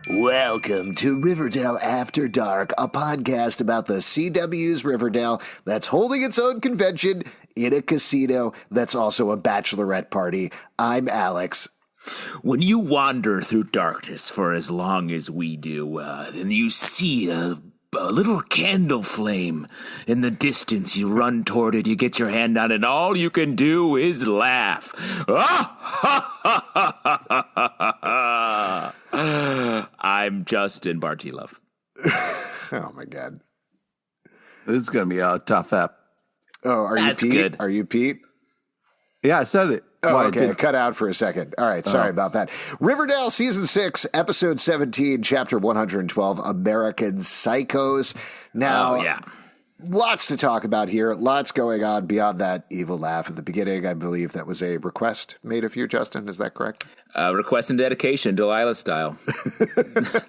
Welcome to Riverdale After Dark, a podcast about the CW's Riverdale that's holding its own convention in a casino that's also a bachelorette party. I'm Alex. When you wander through darkness for as long as we do, then you see a little candle flame in the distance. You run toward it, you get your hand on it, and all you can do is laugh. I'm Justin Bartilov. Oh, my God. This is going to be a tough app. Oh, are That's you Pete? good. Are you Pete? Yeah, I said it. Oh, okay. Cut out for a second. All right. Sorry about that. Riverdale Season 6, Episode 17, Chapter 112, American Psychos. Now, lots to talk about here. Lots going on beyond that evil laugh at the beginning. I believe that was a request made of you, Justin. Is that correct? Request and dedication, Delilah style.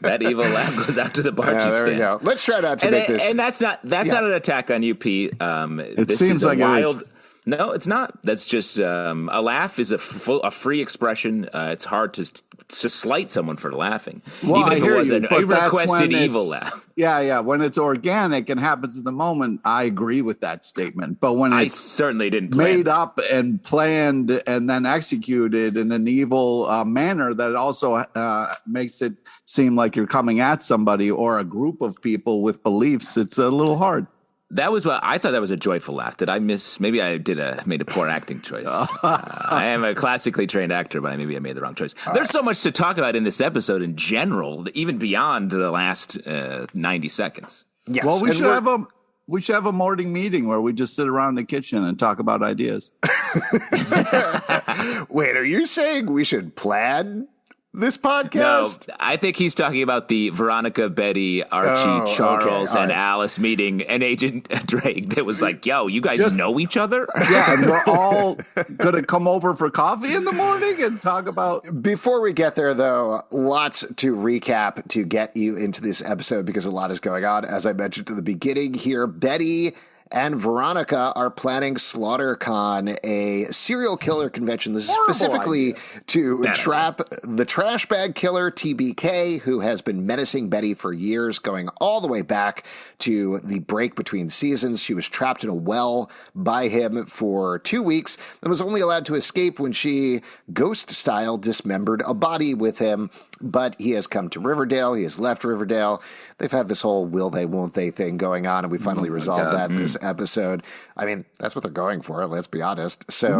That evil laugh goes out to the Bargy there stands. we go. Let's try not to make this. And that's not an attack on you, Pete. It seems like it is. No, it's not. That's just a laugh is a free expression. It's hard to slight someone for laughing, well, even if it was a requested evil laugh. Yeah. When it's organic and happens in the moment, I agree with that statement. But when I it's certainly didn't made up and planned and then executed in an evil manner, that also makes it seem like you're coming at somebody or a group of people with beliefs. It's a little hard. That was what I thought. That was a joyful laugh. Did I miss? Maybe I made a poor acting choice. I am a classically trained actor, but maybe I made the wrong choice. There's so much to talk about in this episode in general, even beyond the last 90 seconds. Yes. Well, we should have a morning meeting where we just sit around the kitchen and talk about ideas. Wait, are you saying we should plan this podcast? No, I think he's talking about the Veronica, Betty, Archie, Charles, and Alice meeting and Agent Drake that was like, yo, you guys know each other? Yeah, and we're all going to come over for coffee in the morning and talk about... Before we get there, though, lots to recap to get you into this episode because a lot is going on. As I mentioned at the beginning here, Betty and Veronica are planning SlaughterCon, a serial killer convention. This is specifically to trap the trash bag killer, TBK, who has been menacing Betty for years, going all the way back to the break between seasons. She was trapped in a well by him for 2 weeks and was only allowed to escape when she, ghost-style, dismembered a body with him. But he has come to Riverdale. He has left Riverdale. They've had this whole will they, won't they thing going on, and we finally resolved that in this episode. I mean, that's what they're going for, let's be honest. So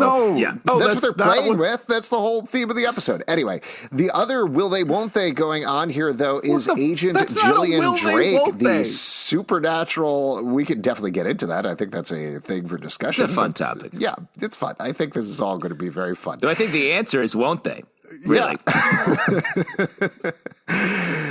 that's what they're playing with. That's the whole theme of the episode. Anyway, the other will they, won't they going on here, though, is Agent Jillian Drake, the supernatural. We could definitely get into that. I think that's a thing for discussion. It's a fun topic. Yeah, it's fun. I think this is all going to be very fun. So I think the answer is won't they? Really? Yeah.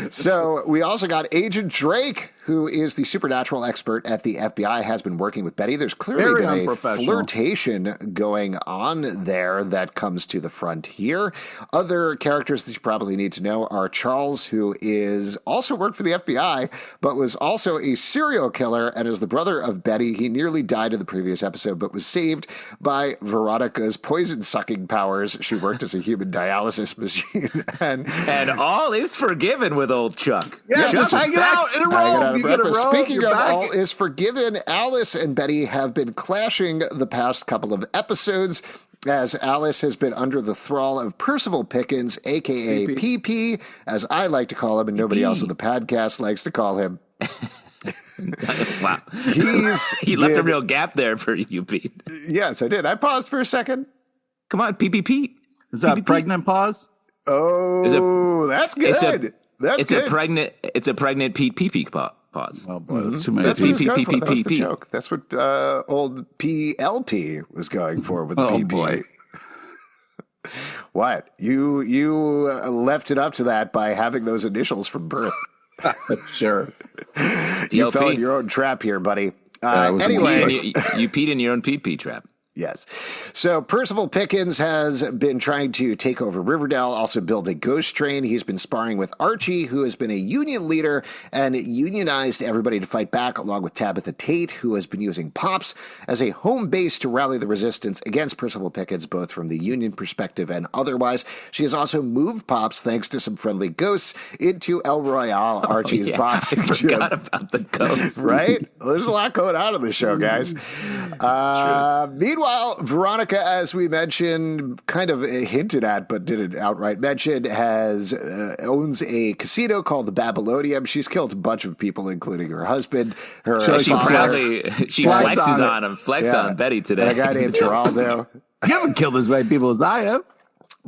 So we also got Agent Drake, who is the supernatural expert at the FBI, has been working with Betty. There's clearly been a flirtation going on there that comes to the front here. Other characters that you probably need to know are Charles, who is also worked for the FBI, but was also a serial killer and is the brother of Betty. He nearly died in the previous episode, but was saved by Veronica's poison-sucking powers. She worked as a human dialysis machine. and all is forgiven with old Chuck. Yeah, just hang it out in a row. Speaking of all is forgiven, Alice and Betty have been clashing the past couple of episodes as Alice has been under the thrall of Percival Pickens, a.k.a. PP, as I like to call him and nobody else on the podcast likes to call him. Wow. He left a real gap there for you, Pete. Yes, I did. I paused for a second. Come on, PPP. Is that pregnant pause? Oh, that's good. It's a pregnant Pete PP pause. Oh boy, that's too many. That's the joke. That's what old PLP was going for with the PP. Boy. What? You left it up to that by having those initials from birth. Sure. You fell in your own trap here, buddy. Anyway. You peed in your own pee-pee trap. Yes. So Percival Pickens has been trying to take over Riverdale, also build a ghost train. He's been sparring with Archie, who has been a union leader and unionized everybody to fight back, along with Tabitha Tate, who has been using Pops as a home base to rally the resistance against Percival Pickens, both from the union perspective and otherwise. She has also moved Pops, thanks to some friendly ghosts, into El Royale, Archie's boxing gym. I forgot about the ghosts. Right? There's a lot going on in the show, guys. Meanwhile, Veronica, as we mentioned, kind of hinted at, but didn't outright mention, owns a casino called the Babylonium. She's killed a bunch of people, including her husband. She flexes on him, on Betty today. And a guy named Geraldo. You haven't killed as many people as I have.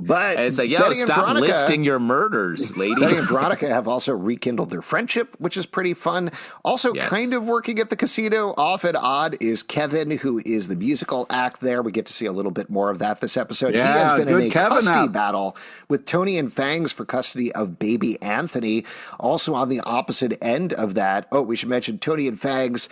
But and it's like, yo, Betty stop listing your murders, lady. Betty and Veronica have also rekindled their friendship, which is pretty fun. Also, kind of working at the casino, off and on, is Kevin, who is the musical act there. We get to see a little bit more of that this episode. Yeah, he has been in a custody out. battle with Toni and Fangs for custody of baby Anthony. Also on the opposite end of that, we should mention Toni and Fangs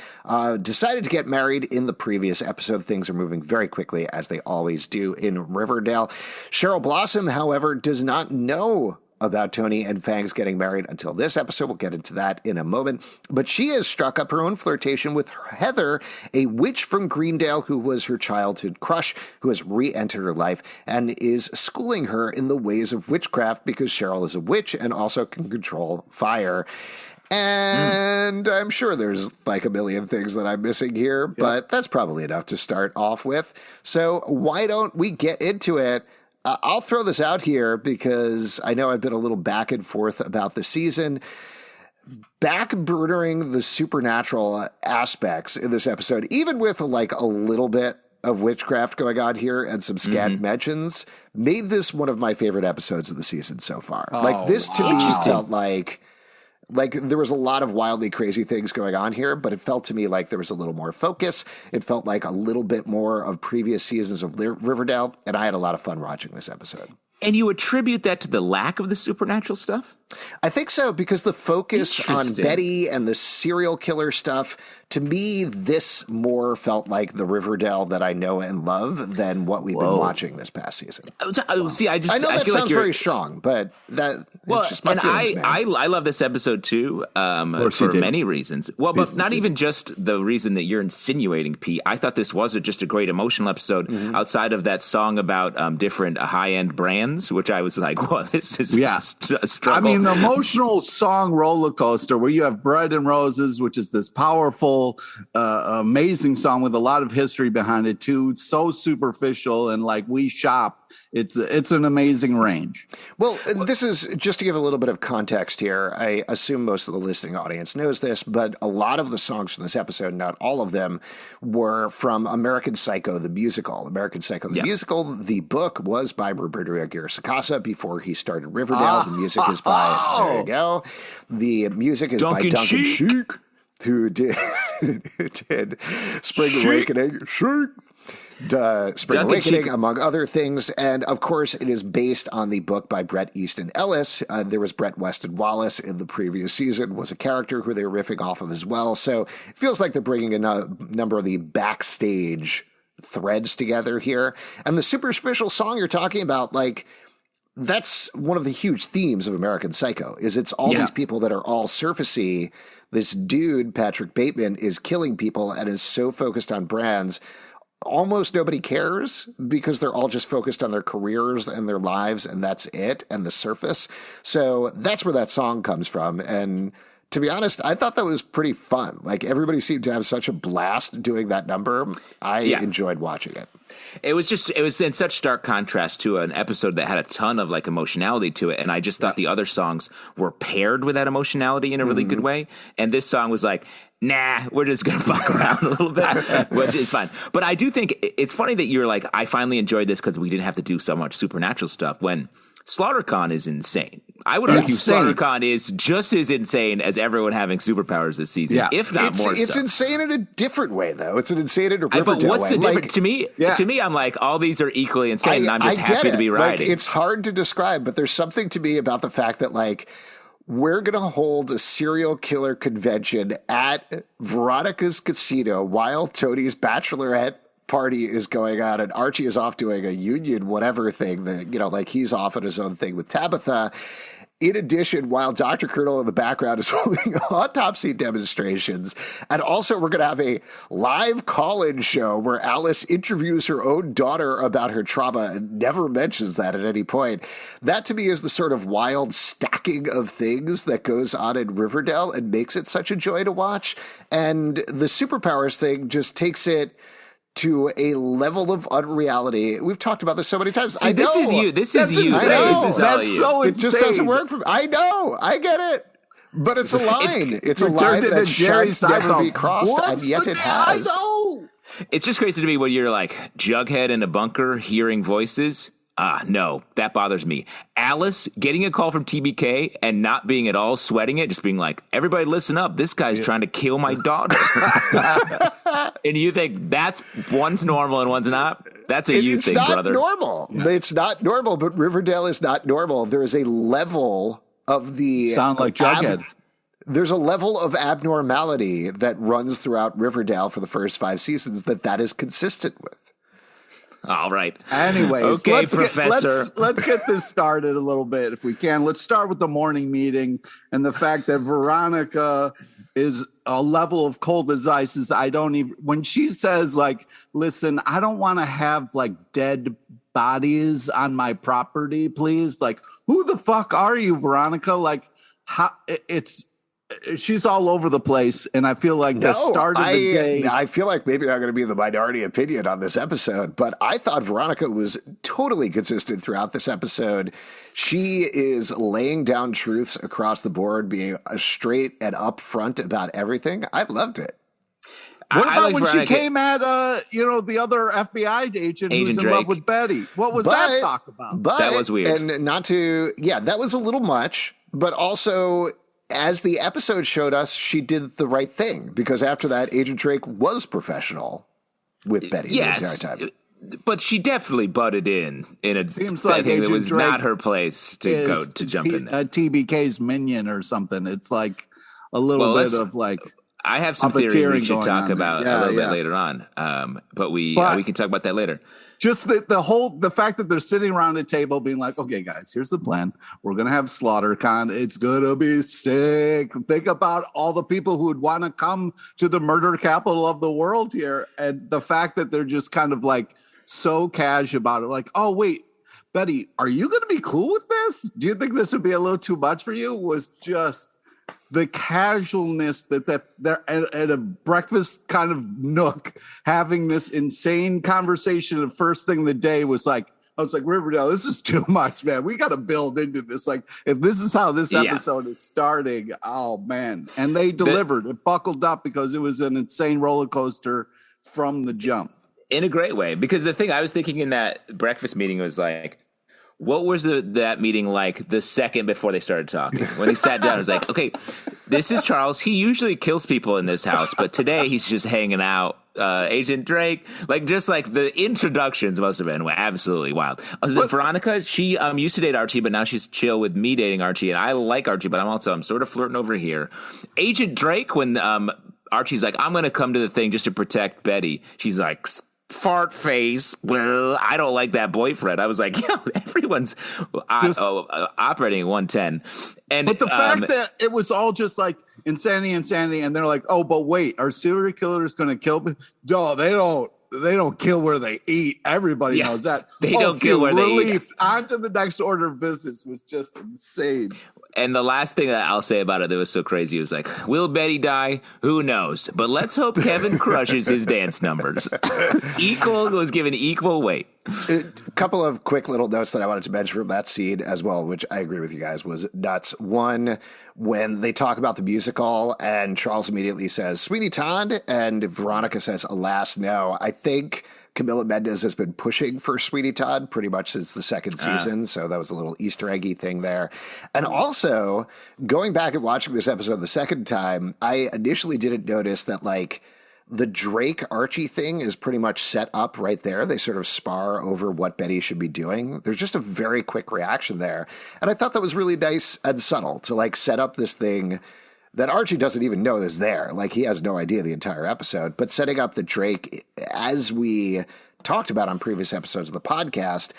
decided to get married in the previous episode. Things are moving very quickly, as they always do in Riverdale. Cheryl Blossom, however, does not know about Toni and Fangs getting married until this episode. We'll get into that in a moment. But she has struck up her own flirtation with Heather, a witch from Greendale who was her childhood crush, who has re-entered her life and is schooling her in the ways of witchcraft because Cheryl is a witch and also can control fire. And I'm sure there's like a million things that I'm missing here, but that's probably enough to start off with. So why don't we get into it? I'll throw this out here because I know I've been a little back and forth about the season. Backburnering the supernatural aspects in this episode, even with like a little bit of witchcraft going on here and some scant mentions, made this one of my favorite episodes of the season so far. This to me felt like there was a lot of wildly crazy things going on here, but it felt to me like there was a little more focus. It felt like a little bit more of previous seasons of Riverdale, and I had a lot of fun watching this episode. And you attribute that to the lack of the supernatural stuff? I think so, because the focus on Betty and the serial killer stuff, to me, this more felt like the Riverdale that I know and love than what we've been watching this past season. See, I know that sounds very strong, but it's just my feelings, man. I love this episode too, for many reasons. Well, but not even just the reason that you're insinuating, Pete. I thought this was just a great emotional episode outside of that song about different high-end brands, which I was like, well, this is a struggle. I mean, the emotional song roller coaster where you have Bread and Roses, which is this powerful, amazing song with a lot of history behind it too. It's so superficial and like We Shop. It's an amazing range. Well, this is just to give a little bit of context here. I assume most of the listening audience knows this, but a lot of the songs from this episode, not all of them, were from American Psycho, the musical. American Psycho, the musical. The book was by Roberto Aguirre Sacasa before he started Riverdale. The music is by, there you go. The music is by Duncan Sheik, who did Spring Awakening. Sheik. Spring Awakening, among other things. And of course, it is based on the book by Bret Easton Ellis. There was Bret Weston Wallace in the previous season, was a character who they were riffing off of as well. So it feels like they're bringing a number of the backstage threads together here. And the superficial song you're talking about, like, that's one of the huge themes of American Psycho, is it's all these people that are all surfacey. This dude, Patrick Bateman, is killing people and is so focused on brands. Almost nobody cares because they're all just focused on their careers and their lives, and that's it, and the surface. So that's where that song comes from. And to be honest, I thought that was pretty fun. Like, everybody seemed to have such a blast doing that number. I enjoyed watching it. It was in such stark contrast to an episode that had a ton of like emotionality to it. And I just thought the other songs were paired with that emotionality in a really good way. And this song was like, nah, we're just going to fuck around a little bit, which is fine. But I do think it's funny that you're like, I finally enjoyed this because we didn't have to do so much supernatural stuff when SlaughterCon is insane. I would argue insane. SlaughterCon is just as insane as everyone having superpowers this season, if not more. It's so. insane in a different way, though. It's an insane in a But Riverdale what's way. the difference? To me, I'm like, all these are equally insane, and I'm just happy to be riding. It's hard to describe, but there's something to me about the fact that, like, we're going to hold a serial killer convention at Veronica's casino while Tony's bachelorette party is going on, and Archie is off doing a union whatever thing that, like he's off on his own thing with Tabitha. In addition, while Dr. Colonel in the background is holding autopsy demonstrations. And also, we're going to have a live call-in show where Alice interviews her own daughter about her trauma and never mentions that at any point. That, to me, is the sort of wild stacking of things that goes on in Riverdale and makes it such a joy to watch. And the superpowers thing just takes it to a level of unreality. We've talked about this so many times. See, this is you. This is you. Insane. This is That's you. so It insane. just doesn't work for me. I know. I get it. But it's a line. It's a line that should never be crossed, and yet it has. I know. It's just crazy to me when you're like Jughead in a bunker hearing voices. No, that bothers me. Alice getting a call from TBK and not being at all sweating it, just being like, everybody listen up, this guy's trying to kill my daughter. And you think one's normal and one's not? That's a you thing, brother. Normal. Yeah. It's not normal, but Riverdale is not normal. There is a level of the... Sound like Jughead. There's a level of abnormality that runs throughout Riverdale for the first 5 seasons that is consistent with. All right. Anyways, okay, Professor. Let's get this started a little bit if we can. Let's start with the morning meeting and the fact that Veronica is a level of cold as ice. When she says, like, listen, I don't want to have like dead bodies on my property, please. Like, who the fuck are you, Veronica? Like, she's all over the place, and I feel like the start of the day. I feel like maybe I'm going to be the minority opinion on this episode, but I thought Veronica was totally consistent throughout this episode. She is laying down truths across the board, being straight and upfront about everything. I loved it. What about when Veronica, she came at the other FBI agent who's in love with Betty? What was that talk about? That was weird. And that was a little much, but also, as the episode showed us, she did the right thing, because after that, Agent Drake was professional with Betty the entire time. But she definitely butted in a Seems like thing that was Drake not her place to go to jump in there. TBK's minion or something. It's like a little bit of like. I have some theories we should talk about a little bit later on, but we can talk about that later. Just the fact that they're sitting around a table being like, okay, guys, here's the plan. We're going to have SlaughterCon. It's going to be sick. Think about all the people who would want to come to the murder capital of the world here. And the fact that they're just kind of like so cash about it. Like, oh, wait, Betty, are you going to be cool with this? Do you think this would be a little too much for you? Was just the casualness that they're at a breakfast kind of nook having this insane conversation. The first thing of the day was like, I was like, Riverdale, this is too much, man. We got to build into this. Like, if this is how this episode is starting, oh, man. And they delivered. It buckled up because it was an insane roller coaster from the jump. In a great way. Because the thing I was thinking in that breakfast meeting was like, what was that meeting like the second before they started talking? When he sat down, I was like, okay, this is Charles. He usually kills people in this house, but today he's just hanging out. Agent Drake, just like the introductions must have been absolutely wild. Veronica, she used to date Archie, but now she's chill with me dating Archie, and I like Archie, but I'm sort of flirting over here. Agent Drake, when Archie's like, I'm going to come to the thing just to protect Betty, she's like, fart face. Well, I don't like that boyfriend. I was like, everyone's operating at 110. But the fact that it was all just like insanity, and they're like, oh, but wait, are serial killers going to kill me? No, they don't kill where they eat. Everybody knows that. They don't kill where they eat. On to the next order of business was just insane. And the last thing that I'll say about it that was so crazy was like, will Betty die? Who knows? But let's hope Kevin crushes his dance numbers. Was given equal weight. A couple of quick little notes that I wanted to mention from that scene as well, which I agree with you guys, was nuts. One, when they talk about the musical and Charles immediately says, Sweeney Todd, and Veronica says, alas, no. I think Camila Mendes has been pushing for Sweeney Todd pretty much since the second season. So that was a little Easter eggy thing there. And also, going back and watching this episode the second time, I initially didn't notice that, like, the Drake Archie thing is pretty much set up right there. They sort of spar over what Betty should be doing. There's just a very quick reaction there. And I thought that was really nice and subtle to, like, set up this thing that Archie doesn't even know is there. Like, he has no idea the entire episode. But setting up that Drake, as we talked about on previous episodes of the podcast,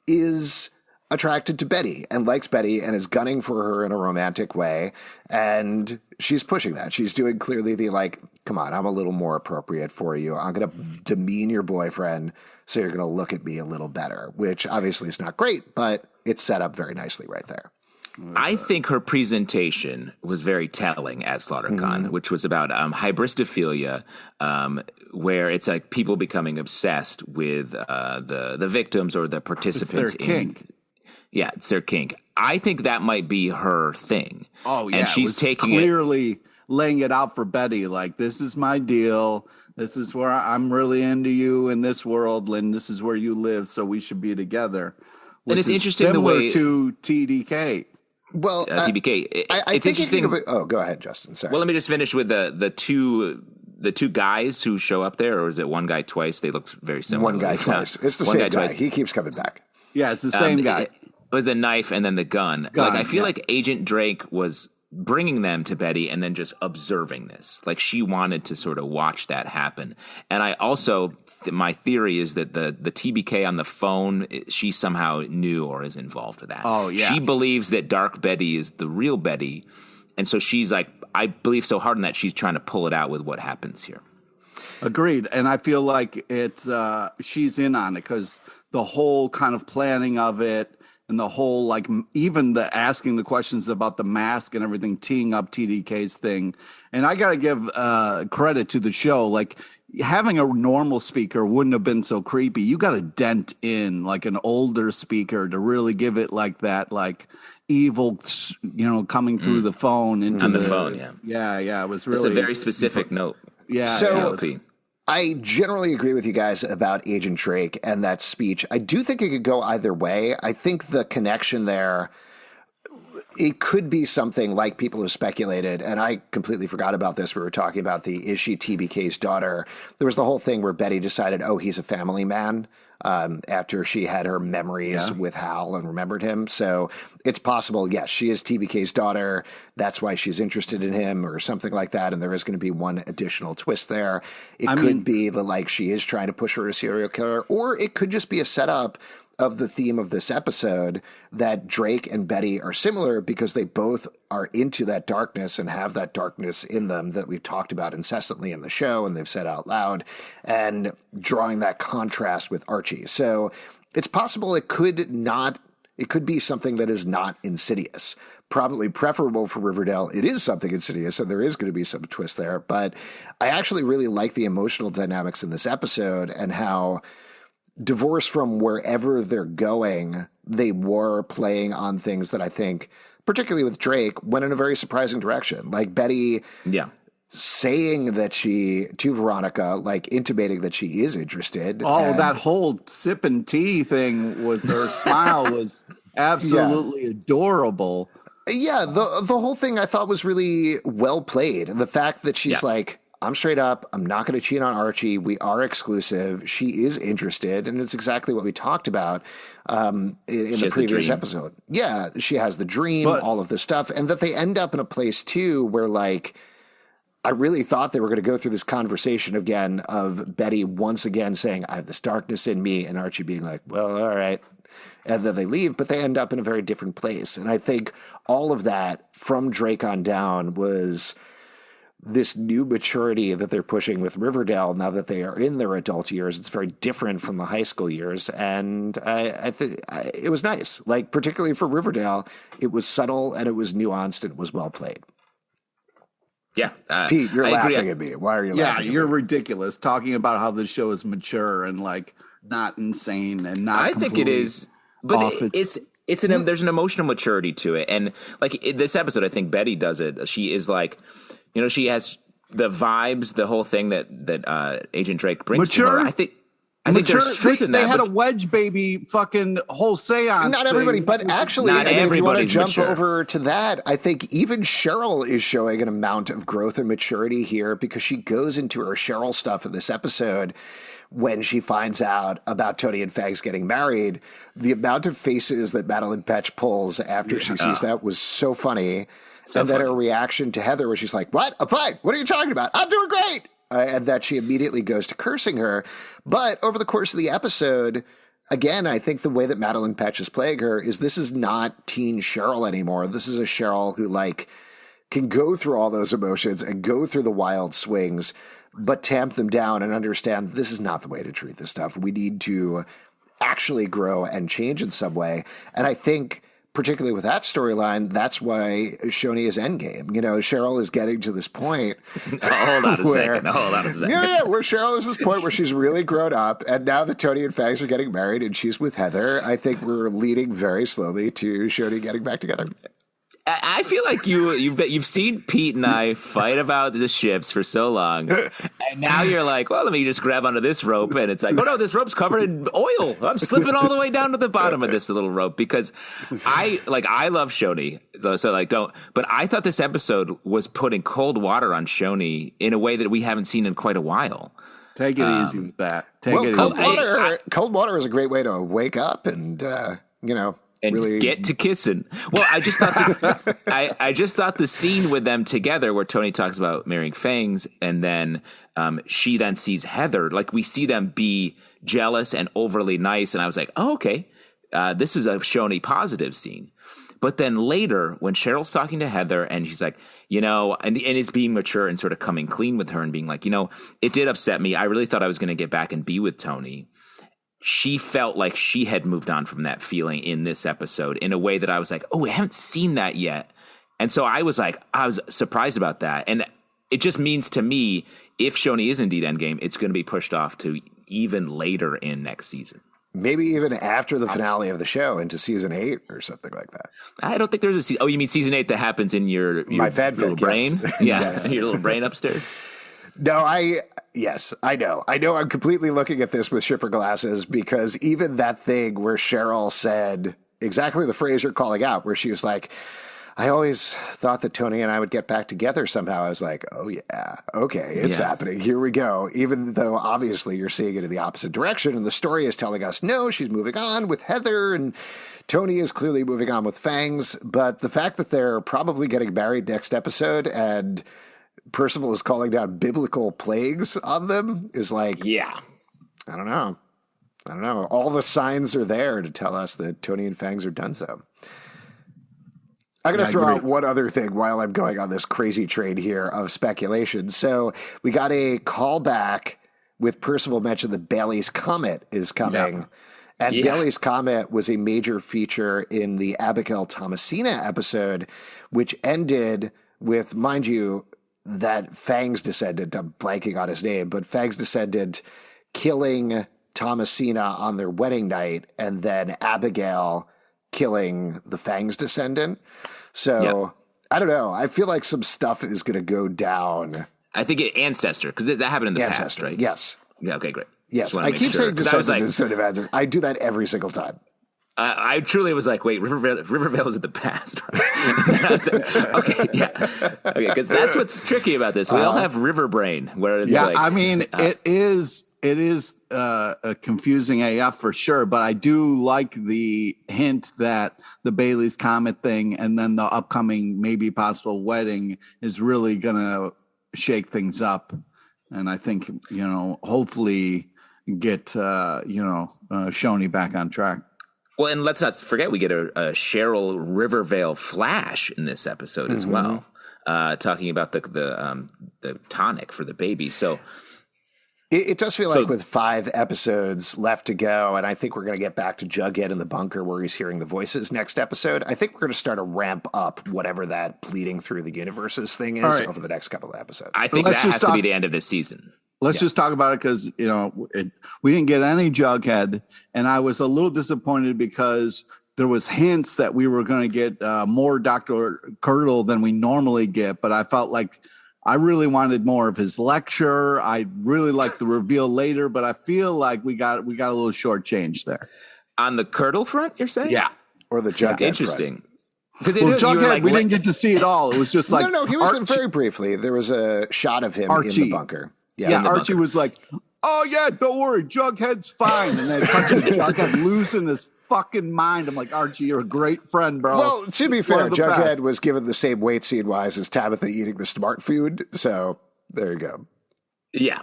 is attracted to Betty and likes Betty and is gunning for her in a romantic way. And she's pushing that. She's doing clearly the, like, come on, I'm a little more appropriate for you. I'm going to demean your boyfriend so you're going to look at me a little better, which obviously is not great, but it's set up very nicely right there. I think her presentation was very telling at SlaughterCon, which was about hybristophilia, where it's like people becoming obsessed with the victims or the participants. It's their kink. Yeah, it's their kink. I think that might be her thing. Oh, yeah. And she's taking clearly laying it out for Betty. Like, this is my deal. This is where I'm really into you in this world, and this is where you live, so we should be together. And it's interesting the way to TDK. Well, TBK. It's interesting. Go ahead, Justin. Sorry. Well, let me just finish with the two guys who show up there, or is it one guy twice? They look very similar. One guy twice. It's the same guy. He keeps coming back. Yeah, it's the same guy. It was the knife and then the gun. Like, I feel like Agent Drake was bringing them to Betty and then just observing this. Like, she wanted to sort of watch that happen. And I also, my theory is that the TBK on the phone, she somehow knew or is involved with that. Oh, yeah. She believes that Dark Betty is the real Betty. And so she's like, I believe so hard in that she's trying to pull it out with what happens here. Agreed. And I feel like it's she's in on it because the whole kind of planning of it, and the whole, like, even the asking the questions about the mask and everything, teeing up TDK's thing. And I got to give credit to the show. Like, having a normal speaker wouldn't have been so creepy. You got to dent in, like, an older speaker to really give it, like, that, like, evil, coming through the phone. On the phone, yeah. Yeah, it was really. It's a very specific note. Yeah. So, I generally agree with you guys about Agent Drake and that speech. I do think it could go either way. I think the connection there, it could be something like people have speculated, and I completely forgot about this. We were talking about is she TBK's daughter? There was the whole thing where Betty decided, he's a family man, after she had her memories with Hal and remembered him. So it's possible, yes, she is TBK's daughter. That's why she's interested in him or something like that. And there is going to be one additional twist there. It could be that, like, she is trying to push her a serial killer, or it could just be a setup of the theme of this episode that Drake and Betty are similar because they both are into that darkness and have that darkness in them that we've talked about incessantly in the show and they've said out loud, and drawing that contrast with Archie. So it's possible it could be something that is not Insidious. Probably preferable for Riverdale. It is something Insidious, and there is going to be some twist there. But I actually really like the emotional dynamics in this episode and how, divorced from wherever they're going, they were playing on things that I think, particularly with Drake, went in a very surprising direction. Like Betty saying that to Veronica, like intimating that she is interested. That whole sipping tea thing with her smile was absolutely adorable. Yeah, the whole thing I thought was really well played. And the fact that she's like, I'm straight up. I'm not going to cheat on Archie. We are exclusive. She is interested. And it's exactly what we talked about in the previous episode. Yeah, she has the dream, all of this stuff. And that they end up in a place, too, where, like, I really thought they were going to go through this conversation again of Betty once again saying, I have this darkness in me, and Archie being like, well, all right. And then they leave, but they end up in a very different place. And I think all of that from Drake on down was this new maturity that they're pushing with Riverdale now that they are in their adult years. It's very different from the high school years. And I think it was nice. Like, particularly for Riverdale, it was subtle and it was nuanced and it was well played. Yeah. Pete, you're laughing at me. Why are you laughing? Yeah, you're ridiculous. Talking about how the show is mature and, like, not insane and not. I think it is. But there's an emotional maturity to it. And, like, in this episode, I think Betty does it. She is like, she has the vibes, the whole thing that Agent Drake brings to her. I think I think there's truth in that. They had a wedge baby fucking whole seance. Not everybody, but actually, Not if you want to everybody's jump mature. over to that, I think even Cheryl is showing an amount of growth and maturity here because she goes into her Cheryl stuff in this episode when she finds out about Toni and Fangs getting married. The amount of faces that Madeline Petch pulls after she sees that was so funny. And then her reaction to Heather where she's like, what? I'm fine. What are you talking about? I'm doing great. And that she immediately goes to cursing her. But over the course of the episode, again, I think the way that Madeline Petch is playing her is this is not teen Cheryl anymore. This is a Cheryl who can go through all those emotions and go through the wild swings, but tamp them down and understand this is not the way to treat this stuff. We need to actually grow and change in some way. And I think particularly with that storyline, that's why Shoney is endgame. Cheryl is getting to this point. Hold on a second. Yeah, where Cheryl is this point where she's really grown up, and now that Toni and Fangs are getting married and she's with Heather, I think we're leading very slowly to Shoney getting back together. I feel like you've seen Pete and I fight about the ships for so long, and now you're like, well, let me just grab onto this rope, and it's like, oh no, this rope's covered in oil. I'm slipping all the way down to the bottom of this little rope because I love Shoney, so don't. But I thought this episode was putting cold water on Shoney in a way that we haven't seen in quite a while. Take it easy with that. Cold water is a great way to wake up and and really get to kissing. Well, I just thought I just thought the scene with them together where Toni talks about marrying Fangs and then she then sees Heather, like we see them be jealous and overly nice. And I was like, oh, okay, this is a Shoney positive scene. But then later when Cheryl's talking to Heather and she's like, and is being mature and sort of coming clean with her and being like, it did upset me. I really thought I was going to get back and be with Toni. She felt like she had moved on from that feeling in this episode in a way that I was like, oh, we haven't seen that yet. And so I was surprised about that. And it just means to me, if Shoney is indeed endgame, it's going to be pushed off to even later in next season. Maybe even after the finale of the show into season 8 or something like that. I don't think there's a season. Oh, you mean season 8 that happens in your My little brain? Yes. Yeah, Yes. your little brain upstairs. No, I know. I'm completely looking at this with shipper glasses because even that thing where Cheryl said exactly the phrase you're calling out, where she was like, I always thought that Toni and I would get back together somehow. I was like, oh yeah, okay, it's happening. Here we go. Even though obviously you're seeing it in the opposite direction and the story is telling us, no, she's moving on with Heather and Toni is clearly moving on with Fangs. But the fact that they're probably getting married next episode and Percival is calling down biblical plagues on them is like, yeah, I don't know. All the signs are there to tell us that Toni and Fangs are done so. I'm going to throw out one other thing while I'm going on this crazy train here of speculation. So we got a callback with Percival mentioned that Bailey's Comet is coming. Yeah. And Bailey's Comet was a major feature in the Abigail Thomasina episode, which ended with, mind you, that Fangs descendant, I'm blanking on his name, but Fangs descendant killing Thomasina on their wedding night, and then Abigail killing the Fangs descendant. So I don't know. I feel like some stuff is going to go down. I think Ancestor, because that happened in the past, right? Yes. Yeah. Okay. Great. Yes. I keep saying descendant instead of ancestor. I do that every single time. I truly was like, wait, Riverdale is in the past. Okay, yeah. Okay, because that's what's tricky about this. We all have river brain. Where it's I mean, it is confusing AF for sure, but I do like the hint that the Bailey's Comet thing and then the upcoming maybe possible wedding is really going to shake things up. And I think, hopefully get, Shoney back on track. Well, and let's not forget we get a Cheryl Rivervale flash in this episode as well, talking about the tonic for the baby. So it does feel like with 5 episodes left to go, and I think we're going to get back to Jughead in the bunker where he's hearing the voices next episode. I think we're going to start to ramp up whatever that bleeding through the universes thing is over the next couple of episodes. I think that has to be the end of this season. Let's just talk about it because, we didn't get any Jughead, and I was a little disappointed because there was hints that we were going to get more Dr. Curdle than we normally get, but I felt like I really wanted more of his lecture. I really liked the reveal later, but I feel like we got a little shortchanged there. On the Curdle front, you're saying? Yeah. Or the Jughead Interesting. front. Well, Jughead, we didn't get to see it all. It was just like no, he was in very briefly. There was a shot of him Archie. in the bunker. Yeah, Archie was like, "Oh yeah, don't worry, Jughead's fine." And then Jughead losing his fucking mind. I'm like, Archie, you're a great friend, bro. Well, to be fair, Jughead best. was given the same weight scene-wise as Tabitha eating the smart food. So there you go. Yeah,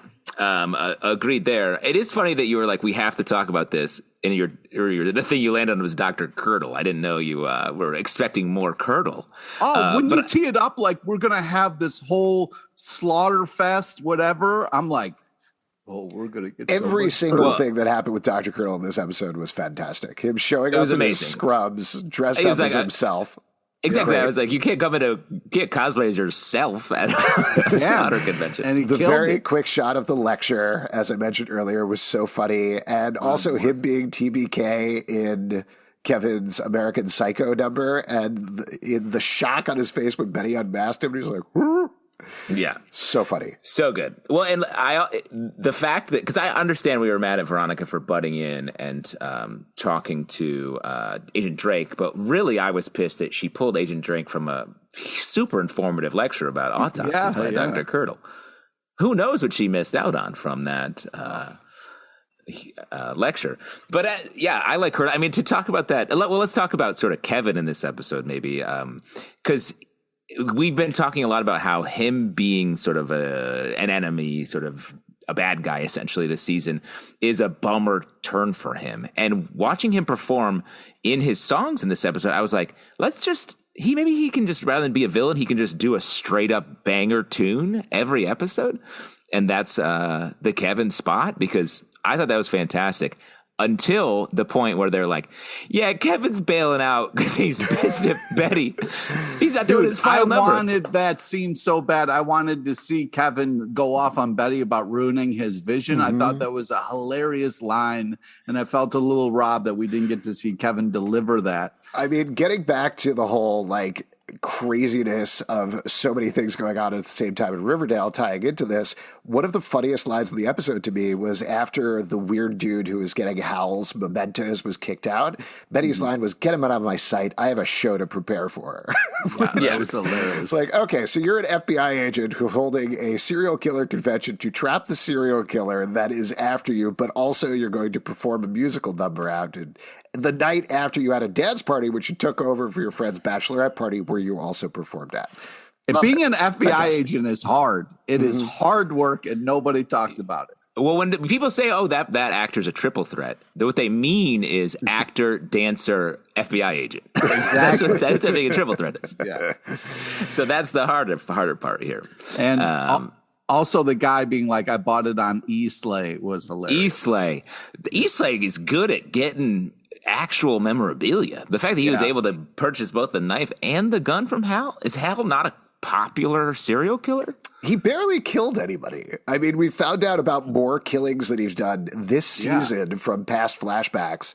agreed there. It is funny that you were like, we have to talk about this. And the thing you landed on was Dr. Curdle. I didn't know you were expecting more Curdle. Oh, when you tee it up like we're going to have this whole slaughter fest, whatever, I'm like, oh, we're going to get every single thing that happened with Dr. Curdle in this episode was fantastic. Him showing up in his scrubs, dressed up as himself. Exactly. I was like, you can't come in get cosplay as yourself at a slaughter convention. And the very quick shot of the lecture, as I mentioned earlier, was so funny. And also him being TBK in Kevin's American Psycho number, and in the shock on his face when Betty unmasked him, he's like, "Whoa." Yeah. So funny. So good. Well, and the fact that, because I understand we were mad at Veronica for butting in and talking to Agent Drake, but really I was pissed that she pulled Agent Drake from a super informative lecture about autopsies by Dr. Curdle. Who knows what she missed out on from that lecture. But I like her. I mean, to talk about that, well, let's talk about sort of Kevin in this episode maybe, because we've been talking a lot about how him being sort of an enemy, sort of a bad guy essentially this season is a bummer turn for him. And watching him perform in his songs in this episode, I was like, maybe he can just, rather than be a villain, he can just do a straight up banger tune every episode. And that's the Kevin spot, because I thought that was fantastic. Until the point where they're like, yeah, Kevin's bailing out because he's pissed at Betty. He's not doing his final number. I wanted that scene so bad. I wanted to see Kevin go off on Betty about ruining his vision. I thought that was a hilarious line, and I felt a little robbed that we didn't get to see Kevin deliver that. I mean, getting back to the whole like craziness of so many things going on at the same time in Riverdale tying into this, one of the funniest lines of the episode to me was after the weird dude who was getting Howl's mementos was kicked out. Betty's line was, "Get him out of my sight. I have a show to prepare for." Yeah, it was hilarious. It's like, okay, so you're an FBI agent who's holding a serial killer convention to trap the serial killer that is after you, but also you're going to perform a musical number out the night after you had a dance party, which you took over for your friend's bachelorette party, where you also performed at. Being an FBI agent is hard. It is hard work, and nobody talks about it. Well, when people say, "Oh, that actor's a triple threat," what they mean is actor, dancer, FBI agent. Exactly. that's what being a triple threat is. Yeah. So that's the harder part here. And also the guy being like, "I bought it on Eastleigh" was hilarious. Eastleigh is good at getting actual memorabilia. The fact that he was able to purchase both the knife and the gun from Hal. Is Hal not a popular serial killer? He barely killed anybody. I mean, we found out about more killings that he's done this season from past flashbacks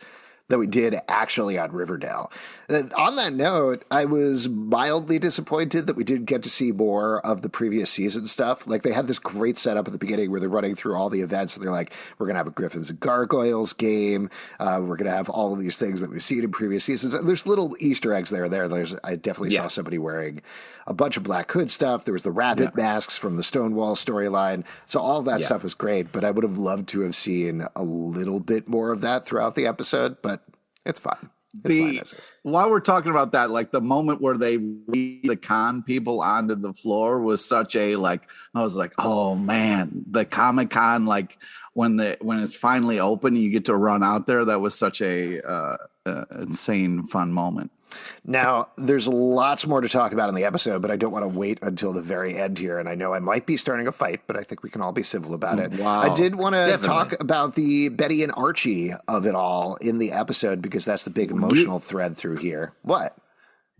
than we did actually on Riverdale. On that note, I was mildly disappointed that we didn't get to see more of the previous season stuff. Like, they had this great setup at the beginning where they're running through all the events, and they're like, we're going to have a Griffins and Gargoyles game. We're going to have all of these things that we've seen in previous seasons. And there's little Easter eggs there. I definitely saw somebody wearing a bunch of Black Hood stuff. There was the rabbit masks from the Stonewall storyline. So all of that stuff was great, but I would have loved to have seen a little bit more of that throughout the episode, but it's fine. While we're talking about that, like the moment where they lead the con people onto the floor was such a, like, I was like, oh man, the Comic-Con, like when it's finally open, you get to run out there. That was such a insane fun moment. Now, there's lots more to talk about in the episode, but I don't want to wait until the very end here. And I know I might be starting a fight, but I think we can all be civil about it. Wow. I did want to talk about the Betty and Archie of it all in the episode, because that's the big emotional thread through here. What?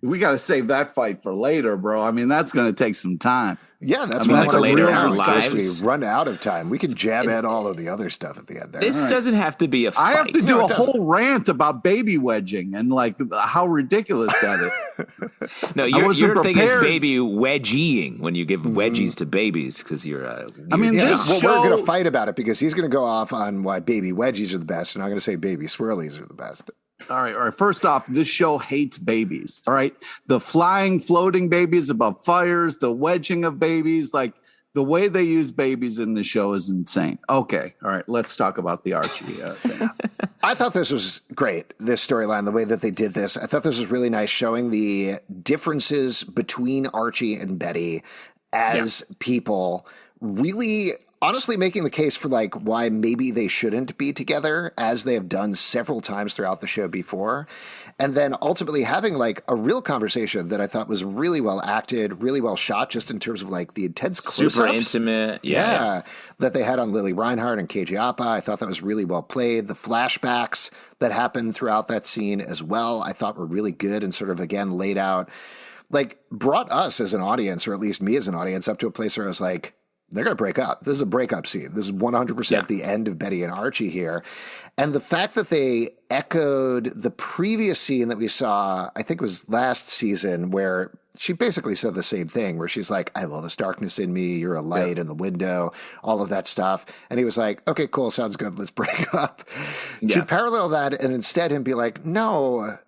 We got to save that fight for later, bro. I mean, that's going to take some time. Yeah, that's like later in our lives. We run out of time. We can jam in all of the other stuff at the end there. This doesn't have to be a fight. I have to do a whole rant about baby wedging and like how ridiculous that is. No, your thing is prepared. baby wedgieing when you give wedgies to babies because you're. I mean, Yeah, this well, show. we're going to fight about it because he's going to go off on why baby wedgies are the best, and I'm going to say baby swirlies are the best. All right. First off, this show hates babies. All right. The flying, floating babies above fires, the wedging of babies, like the way they use babies in the show is insane. Okay. All right. Let's talk about the Archie thing. I thought this was great, this storyline, the way that they did this. I thought this was really nice, showing the differences between Archie and Betty as people, really honestly making the case for like why maybe they shouldn't be together, as they have done several times throughout the show before. And then ultimately having like a real conversation that I thought was really well acted, really well shot, just in terms of like the intense close-ups. Super intimate. Yeah. That they had on Lily Reinhardt and KJ Apa. I thought that was really well played. The flashbacks that happened throughout that scene as well, I thought were really good and sort of, again, laid out, like brought us as an audience, or at least me as an audience, up to a place where I was like, they're going to break up. This is a breakup scene. This is 100% the end of Betty and Archie here. And the fact that they echoed the previous scene that we saw, I think it was last season, where she basically said the same thing, where she's like, I have all this darkness in me. You're a light in the window, all of that stuff. And he was like, okay, cool. Sounds good. Let's break up. To parallel that and instead him be like, no,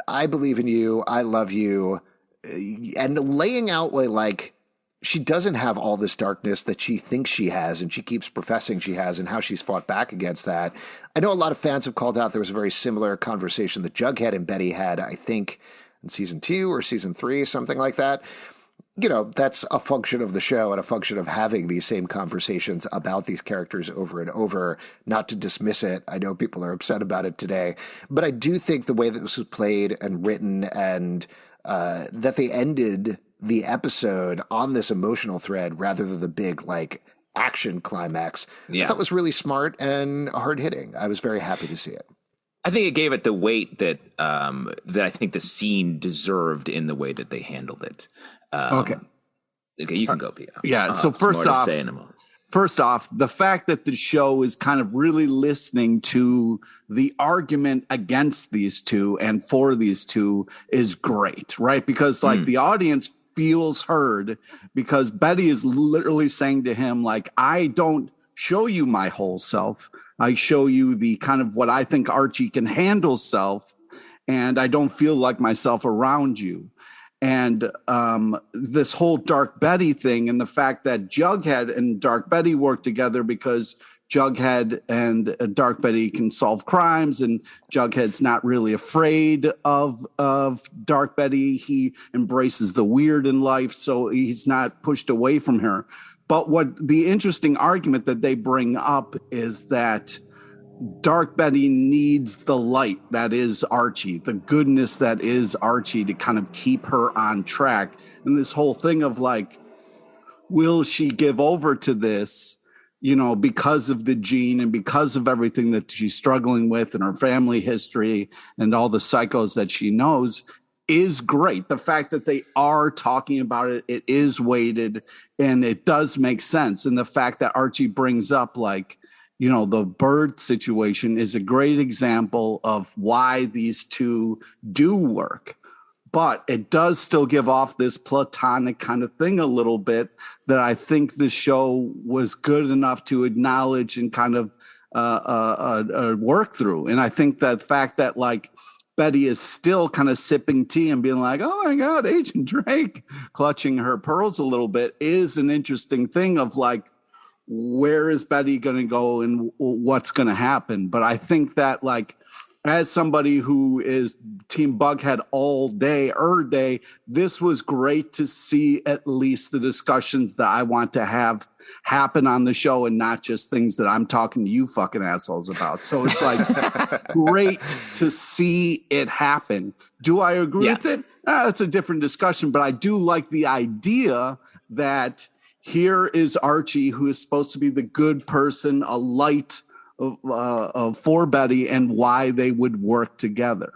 I believe in you. I love you. And laying out like, she doesn't have all this darkness that she thinks she has, and she keeps professing she has, and how she's fought back against that. I know a lot of fans have called out there was a very similar conversation that Jughead and Betty had, I think, in season 2 or season 3, something like that. You know, that's a function of the show and a function of having these same conversations about these characters over and over, not to dismiss it. I know people are upset about it today, but I do think the way that this was played and written, and that they ended the episode on this emotional thread rather than the big like action climax, I thought was really smart and hard hitting. I was very happy to see it. I think it gave it the weight that that I think the scene deserved in the way that they handled it. Okay, you can go, Pete. Yeah. So first off, the fact that the show is kind of really listening to the argument against these two and for these two is great, right? Because like the audience feels heard, because Betty is literally saying to him, like, I don't show you my whole self. I show you the kind of what I think Archie can handle self, and I don't feel like myself around you. And this whole Dark Betty thing, and the fact that Jughead and Dark Betty work together because Jughead and Dark Betty can solve crimes, and Jughead's not really afraid of Dark Betty. He embraces the weird in life, so he's not pushed away from her. But what the interesting argument that they bring up is that Dark Betty needs the light that is Archie, the goodness that is Archie, to kind of keep her on track. And this whole thing of like, will she give over to this, you know, because of the gene and because of everything that she's struggling with and her family history and all the cycles that she knows, is great. The fact that they are talking about it, it is weighted and it does make sense. And the fact that Archie brings up like, you know, the bird situation is a great example of why these two do work. But it does still give off this platonic kind of thing a little bit that I think the show was good enough to acknowledge and kind of work through. And I think that fact that like Betty is still kind of sipping tea and being like, oh my God, Agent Drake, clutching her pearls a little bit, is an interesting thing of like, where is Betty going to go and what's going to happen? But I think that like, as somebody who is Team Bughead all day, this was great to see at least the discussions that I want to have happen on the show and not just things that I'm talking to you fucking assholes about. So it's like great to see it happen. Do I agree with it? That's a different discussion, but I do like the idea that here is Archie, who is supposed to be the good person, a light for Betty, and why they would work together.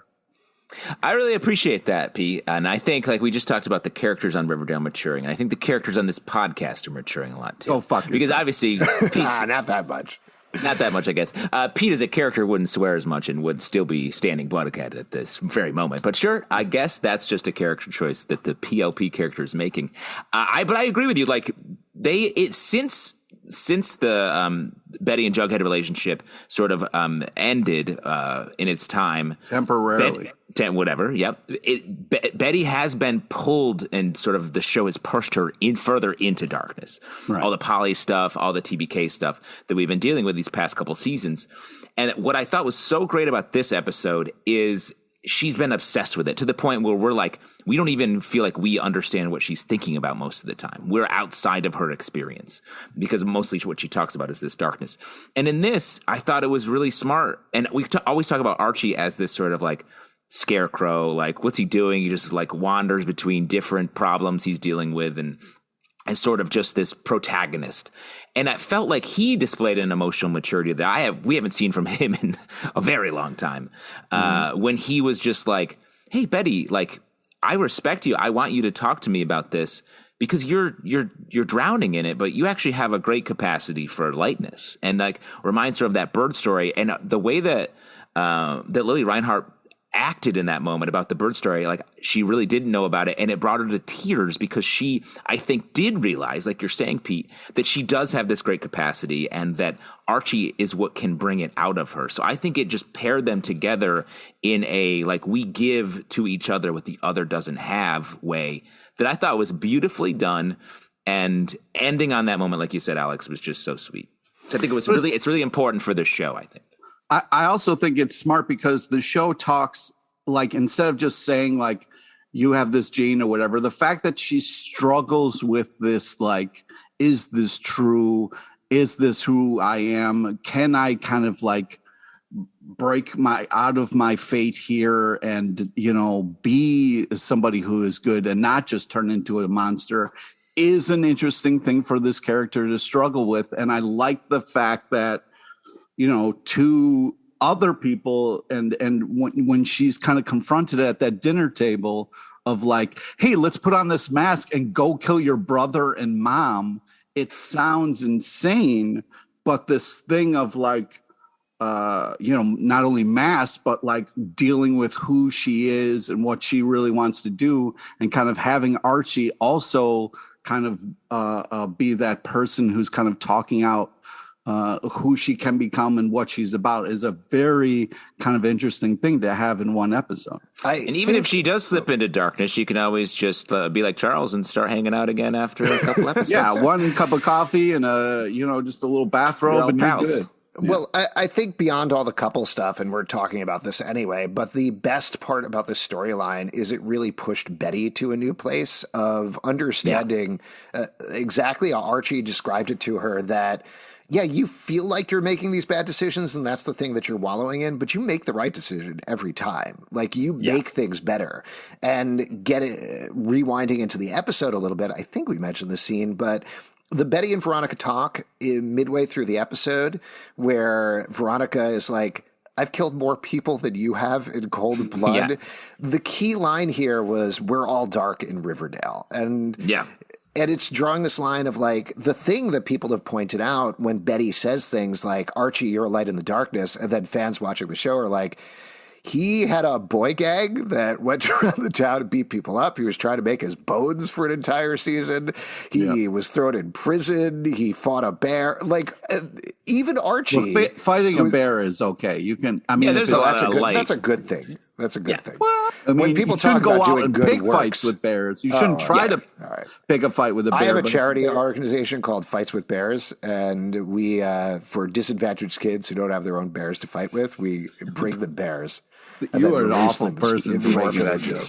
I really appreciate that, Pete. And I think, like we just talked about the characters on Riverdale maturing, and I think the characters on this podcast are maturing a lot too. Oh, fuck because yourself. Obviously, Pete, not that much. Not that much, I guess. Pete, as a character, wouldn't swear as much and would still be standing Buttercat at this very moment. But sure, I guess that's just a character choice that the PLP character is making. But I agree with you. Like since the Betty and Jughead relationship sort of ended in its time temporarily. Whatever. Yep. Betty has been pulled, and sort of the show has pushed her in further into darkness. Right. All the Polly stuff, all the TBK stuff that we've been dealing with these past couple seasons. And what I thought was so great about this episode is she's been obsessed with it to the point where we're like, we don't even feel like we understand what she's thinking about most of the time. We're outside of her experience because mostly what she talks about is this darkness. And in this, I thought it was really smart. And we always talk about Archie as this sort of like scarecrow, like what's he doing? He just like wanders between different problems he's dealing with and sort of just this protagonist. And I felt like he displayed an emotional maturity that we haven't seen from him in a very long time. When he was just like, hey, Betty, like, I respect you. I want you to talk to me about this because you're drowning in it, but you actually have a great capacity for lightness. And like reminds her of that bird story. And the way that Lily Reinhart acted in that moment about the bird story, like she really didn't know about it, and it brought her to tears because she, I think, did realize, like you're saying, Pete, that she does have this great capacity and that Archie is what can bring it out of her. So I think it just paired them together in a like we give to each other what the other doesn't have way that I thought was beautifully done, and ending on that moment, like you said, Alex, was just so sweet. So I think it's really important for this show, I think. I also think it's smart because the show talks like, instead of just saying like you have this gene or whatever, the fact that she struggles with this, like, is this true? Is this who I am? Can I kind of like break out of my fate here and, you know, be somebody who is good and not just turn into a monster is an interesting thing for this character to struggle with. And I like the fact that, you know, to other people and when she's kind of confronted at that dinner table of like, hey, let's put on this mask and go kill your brother and mom. It sounds insane, but this thing of like, you know, not only mask, but like dealing with who she is and what she really wants to do, and kind of having Archie also kind of be that person who's kind of talking out who she can become and what she's about is a very kind of interesting thing to have in one episode. And even if she does slip into darkness, she can always just be like Charles and start hanging out again after a couple episodes. Yeah, one cup of coffee and just a little bathrobe and you're good. Yeah. Well, I think beyond all the couple stuff, and we're talking about this anyway, but the best part about this storyline is it really pushed Betty to a new place of understanding exactly how Archie described it to her, that yeah, you feel like you're making these bad decisions and that's the thing that you're wallowing in, but you make the right decision every time. Like you make things better. And get it, rewinding into the episode a little bit, I think we mentioned this scene, but the Betty and Veronica talk midway through the episode where Veronica is like, I've killed more people than you have in cold blood. Yeah. The key line here was, we're all dark in Riverdale. And and it's drawing this line of like the thing that people have pointed out when Betty says things like, Archie, you're a light in the darkness. And then fans watching the show are like, he had a boy gang that went around the town and beat people up. He was trying to make his bones for an entire season. He was thrown in prison. He fought a bear. Like even Archie. Well, fighting a bear is okay. You can, I mean, there's that's a good thing. That's a good thing. Well, I mean, when people talk go about out doing and good pick works, fights with bears. You shouldn't try to pick a fight with a bear. I have a charity organization called Fights with Bears, and we, for disadvantaged kids who don't have their own bears to fight with, we bring the bears. You are an awful person for making that joke.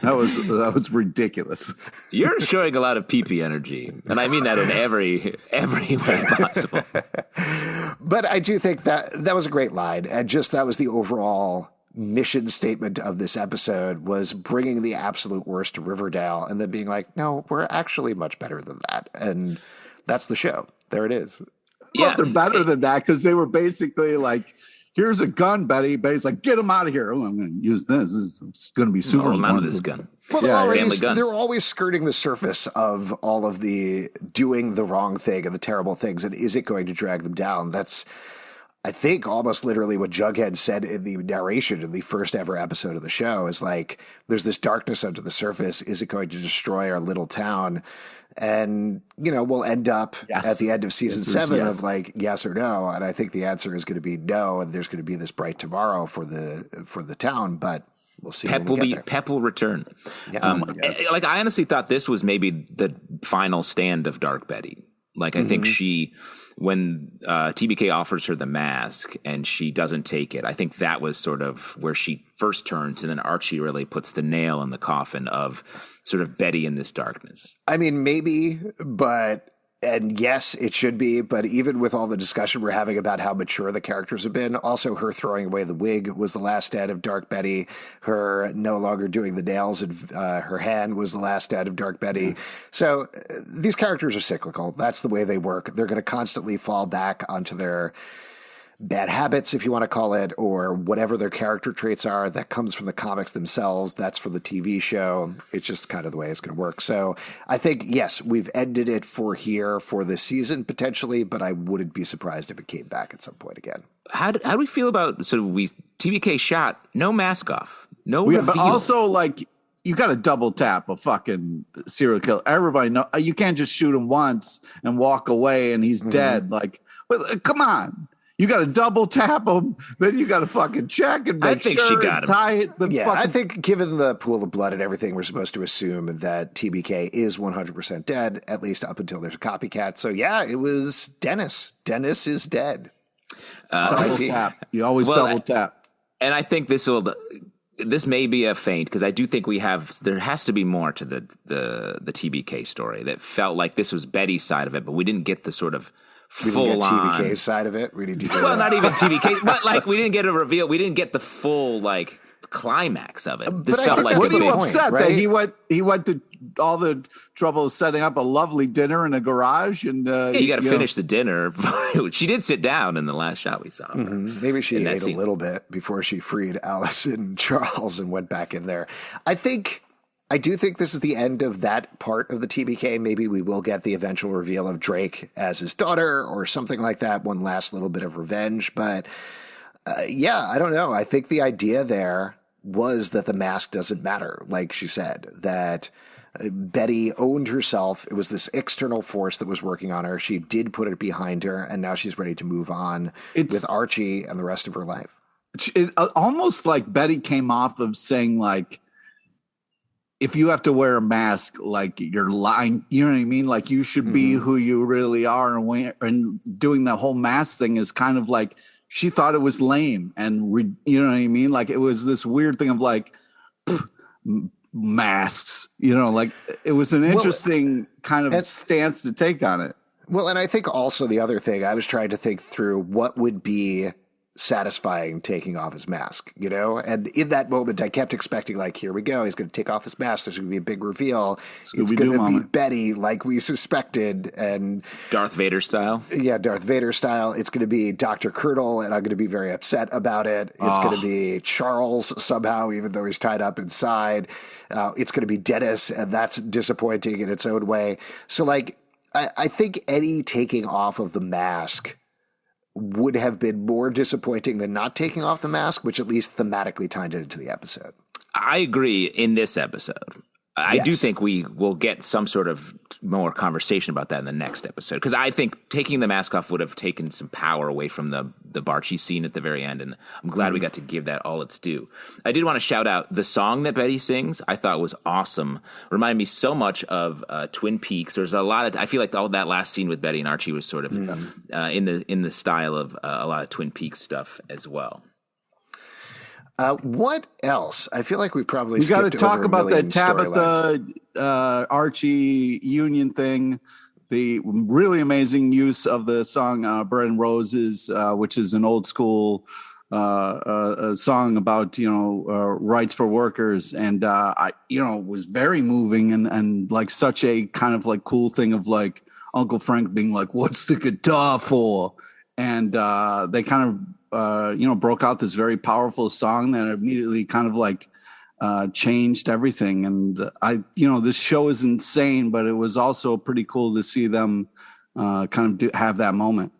That was ridiculous. You're showing a lot of pee-pee energy, and I mean that in every way possible. But I do think that was a great line, and just that was the overall mission statement of this episode, was bringing the absolute worst to Riverdale and then being like, no, we're actually much better than that. And that's the show. There it is. Well, they're better than that because they were basically like, here's a gun, Betty. Betty's like, get him out of here. Oh, I'm going to use this. This is going to be super. None of this gun. Well, they're always skirting the surface of all of the doing the wrong thing and the terrible things. And is it going to drag them down? That's I think almost literally what Jughead said in the narration in the first ever episode of the show is like, there's this darkness under the surface. Is it going to destroy our little town? And, we'll end up at the end of season 7 of like, yes or no. And I think the answer is going to be no. And there's going to be this bright tomorrow for the town, but we'll see. Pep will return. Yeah. Like, I honestly thought this was maybe the final stand of Dark Betty. Like, I think when TBK offers her the mask and she doesn't take it, I think that was sort of where she first turns, and then Archie really puts the nail in the coffin of sort of Betty in this darkness. I mean, maybe, and yes, it should be, but even with all the discussion we're having about how mature the characters have been, also her throwing away the wig was the last stand of Dark Betty. Her no longer doing the nails in her hand was the last stand of Dark Betty. So these characters are cyclical. That's the way they work. They're going to constantly fall back onto their bad habits, if you want to call it, or whatever their character traits are. That comes from the comics themselves. That's for the TV show. It's just kind of the way it's going to work. So I think, yes, we've ended it for this season potentially, but I wouldn't be surprised if it came back at some point again. How do we feel about TBK shot, no mask off, no reveal. But also, like, you got to double tap a fucking serial killer. Everybody know you can't just shoot him once and walk away and he's dead. Like, come on. You got to double tap them, then you got to fucking check and make she got him. Tie it. I think given the pool of blood and everything, we're supposed to assume that TBK is 100% dead, at least up until there's a copycat. So yeah, it was Dennis. Dennis is dead. Double tap. You always double tap. And I think this may be a feint, because I do think there has to be more to the TBK story that felt like this was Betty's side of it, but we didn't get the sort of full on TBK's side of it. We need to get not even TBK, but like we didn't get a reveal. We didn't get the full like climax of it. This felt like what are you upset that he went to all the trouble of setting up a lovely dinner in a garage and you got to finish the dinner. She did sit down in the last shot we saw. Maybe she ate a little bit before she freed Alice and Charles and went back in there. I do think this is the end of that part of the TBK. Maybe we will get the eventual reveal of Drake as his daughter or something like that. One last little bit of revenge. But I don't know. I think the idea there was that the mask doesn't matter. Like she said, that Betty owned herself. It was this external force that was working on her. She did put it behind her, and now she's ready to move on with Archie and the rest of her life. It, almost like Betty came off of saying, like, if you have to wear a mask, like, you're lying, you know what I mean? Like, you should be who you really are. And doing the whole mask thing is kind of like, she thought it was lame. And, you know what I mean? Like, it was this weird thing of like, masks, like, it was an interesting kind of stance to take on it. Well, and I think also the other thing, I was trying to think through what would be satisfying taking off his mask, and in that moment I kept expecting, like, here we go, he's going to take off his mask, there's going to be a big reveal, it's going to be Betty like we suspected, and Darth Vader style, it's going to be Dr. Colonel, and I'm going to be very upset about it. It's going to be Charles somehow, even though he's tied up inside. It's going to be Dennis, and that's disappointing in its own way. So, like, I think any taking off of the mask would have been more disappointing than not taking off the mask, which at least thematically tied into the episode. I agree in this episode. I do think we will get some sort of more conversation about that in the next episode, because I think taking the mask off would have taken some power away from the Barchi scene at the very end, and I'm glad we got to give that all its due. I did want to shout out the song that Betty sings. I thought was awesome. Reminded me so much of Twin Peaks. There's a lot of, I feel like all that last scene with Betty and Archie was sort of in the style of a lot of Twin Peaks stuff as well. What else? I feel like we probably got to talk about the Tabitha Archie union thing. The really amazing use of the song "Bread and Roses," which is an old school a song about rights for workers, and I was very moving and like such a kind of like cool thing of like Uncle Frank being like, "What's the guitar for?" And they kind of broke out this very powerful song that immediately kind of like changed everything. And this show is insane, but it was also pretty cool to see them kind of have that moment.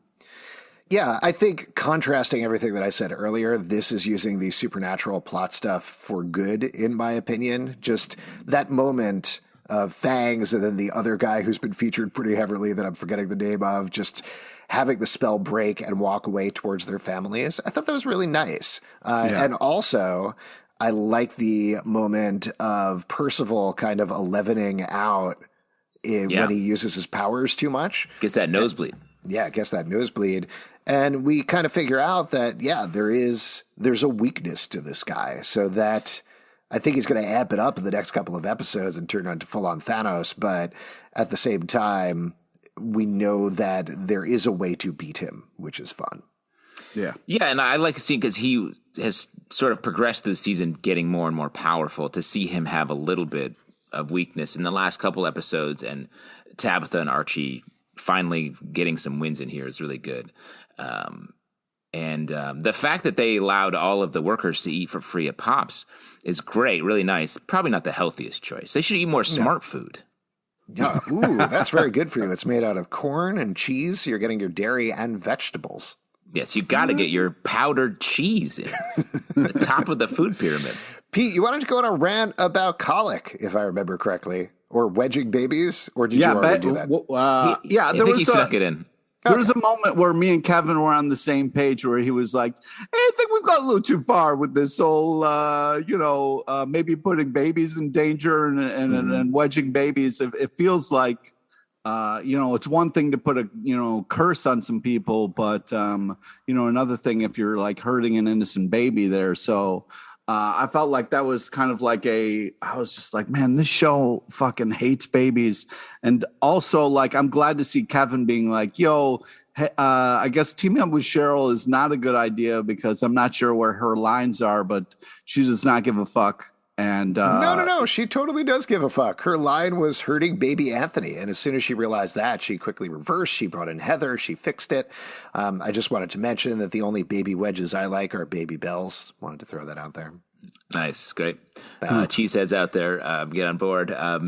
Yeah, I think contrasting everything that I said earlier, this is using the supernatural plot stuff for good, in my opinion. Just that moment of Fangs and then the other guy who's been featured pretty heavily that I'm forgetting the name of, just having the spell break and walk away towards their families. I thought that was really nice. And also, I like the moment of Percival kind of 11ing out when he uses his powers too much. Gets that nosebleed. Yeah, gets that nosebleed. And we kind of figure out that, there's a weakness to this guy. So that I think he's going to amp it up in the next couple of episodes and turn into full-on Thanos. But at the same time, we know that there is a way to beat him, which is fun. Yeah. Yeah, and I like seeing because he has sort of progressed through the season, getting more and more powerful. To see him have a little bit of weakness in the last couple episodes, and Tabitha and Archie finally getting some wins in here is really good. And the fact that they allowed all of the workers to eat for free at Pops is great, really nice. Probably not the healthiest choice. They should eat more smart food. Yeah, ooh, that's very good for you. It's made out of corn and cheese. You're getting your dairy and vegetables. Yes, you got to get your powdered cheese in the top of the food pyramid. Pete, you wanted to go on a rant about colic, if I remember correctly, or wedging babies, or did you already do that? I think he snuck it in. There was a moment where me and Kevin were on the same page where he was like, hey, I think we've gone a little too far with this whole, maybe putting babies in danger and wedging babies. It feels like, it's one thing to put a, curse on some people, but, another thing if you're like hurting an innocent baby there. So I felt like that was kind of like I was just like, man, this show fucking hates babies. And also, like, I'm glad to see Kevin being like, yo, I guess teaming up with Cheryl is not a good idea because I'm not sure where her lines are, but she does not give a fuck. And no, she totally does give a fuck. Her line was hurting baby Anthony, and as soon as she realized that, she quickly reversed. She brought in Heather. She fixed it. I just wanted to mention that the only baby wedges I like are Baby Bells. Wanted to throw that out there. Nice, great. Cheeseheads out there, get on board.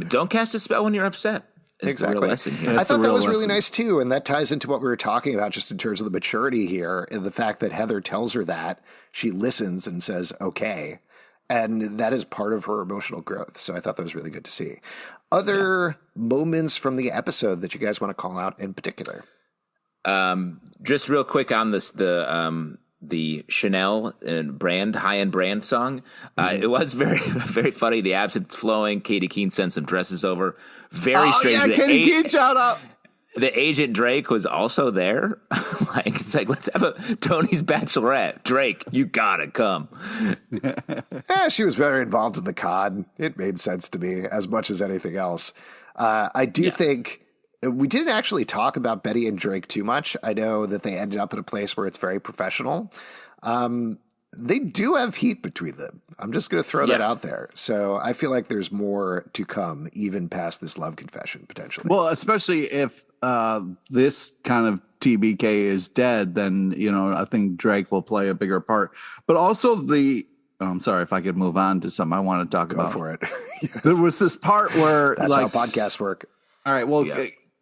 Don't cast a spell when you're upset. Exactly. The real lesson here. I thought that was really nice too, and that ties into what we were talking about just in terms of the maturity here, and the fact that Heather tells her that, she listens and says, okay. And that is part of her emotional growth. So I thought that was really good to see. Other moments from the episode that you guys want to call out in particular? Just real quick on this, the Chanel and brand, high-end brand song. It was very, very funny. The absinthe flowing. Katie Keene sent some dresses over. Very strange. Yeah, Katie Keene, shout out. The agent Drake was also there. It's like, let's have a Tony's Bachelorette. Drake, you gotta come. Yeah, she was very involved in the con. It made sense to me as much as anything else. I do think we didn't actually talk about Betty and Drake too much. I know that they ended up in a place where it's very professional. They do have heat between them. I'm just going to throw that out there. So I feel like there's more to come, even past this love confession, potentially. Well, especially if this kind of TBK is dead, then, I think Drake will play a bigger part. But also I'm sorry, if I could move on to something I want to talk about. Go for it. Yes. There was this part where that's how podcasts work. All right. Well,